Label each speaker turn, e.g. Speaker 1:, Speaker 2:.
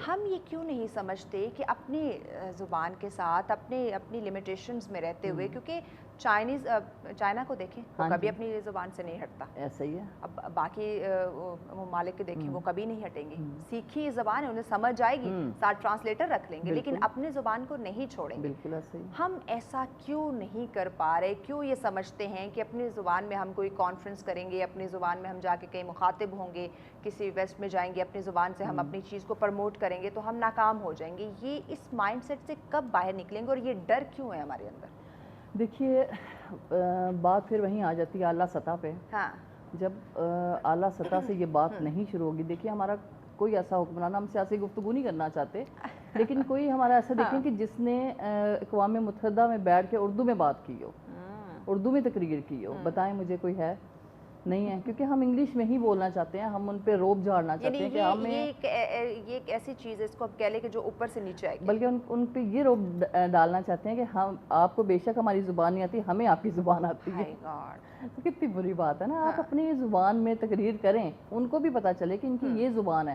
Speaker 1: ہم یہ کیوں نہیں سمجھتے کہ اپنی زبان کے ساتھ اپنی لیمیٹیشنز میں رہتے ہوئے، کیونکہ چائنا کو دیکھیں، وہ کبھی اپنی زبان سے نہیں ہٹتا.
Speaker 2: ایسا ہی ہے.
Speaker 1: اب باقی ممالک کے دیکھیں، وہ کبھی نہیں ہٹیں گے. سیکھی زبان ہے، انہیں سمجھ آئے گی، ساتھ ٹرانسلیٹر رکھ لیں گے، لیکن اپنی زبان کو نہیں چھوڑیں گے.
Speaker 2: بالکل ایسا ہی.
Speaker 1: ہم ایسا کیوں نہیں کر پا رہے؟ کیوں یہ سمجھتے ہیں کہ اپنی زبان میں ہم کوئی کانفرنس کریں گے، اپنی زبان میں ہم جا کے کہیں مخاطب ہوں گے، کسی ویسٹ میں جائیں گے، اپنی زبان سے ہم اپنی چیز کو پرموٹ کریں گے تو ہم ناکام ہو جائیں گے؟ یہ اس مائنڈ سیٹ سے کب باہر نکلیں گے اور یہ ڈر کیوں ہے ہمارے اندر؟
Speaker 2: دیکھیے، بات پھر وہیں آ جاتی ہے اعلیٰ سطح پہ.
Speaker 1: ہاں.
Speaker 2: جب اعلیٰ سطح سے یہ بات نہیں شروع ہوگی، دیکھیے ہمارا کوئی ایسا حکمران، ہم سیاسی گفتگو نہیں کرنا چاہتے، لیکن کوئی ہمارا ایسا دیکھیں کہ جس نے اقوام متحدہ میں بیٹھ کے اردو میں بات کی ہو، اردو میں تقریر کی ہو، بتائیں مجھے کوئی ہے؟ نہیں ہے. کیونکہ ہم انگلش میں ہی بولنا چاہتے ہیں، ہم ان پہ روب جھاڑنا چاہتے ہیں کہ ہمیں،
Speaker 1: یہ ایک ایسی چیز ہے، اس کو اب کہہ لیں کہ جو اوپر سے نیچے آئے گی.
Speaker 2: بلکہ ان پہ یہ روب ڈالنا چاہتے ہیں کہ ہم، آپ کو بے شک ہماری زبان نہیں آتی، ہمیں آپ کی زبان آتی ہے. تو کتنی بری بات ہے نا. آپ اپنی زبان میں تقریر کریں، ان کو بھی پتہ چلے کہ ان کی یہ زبان ہے.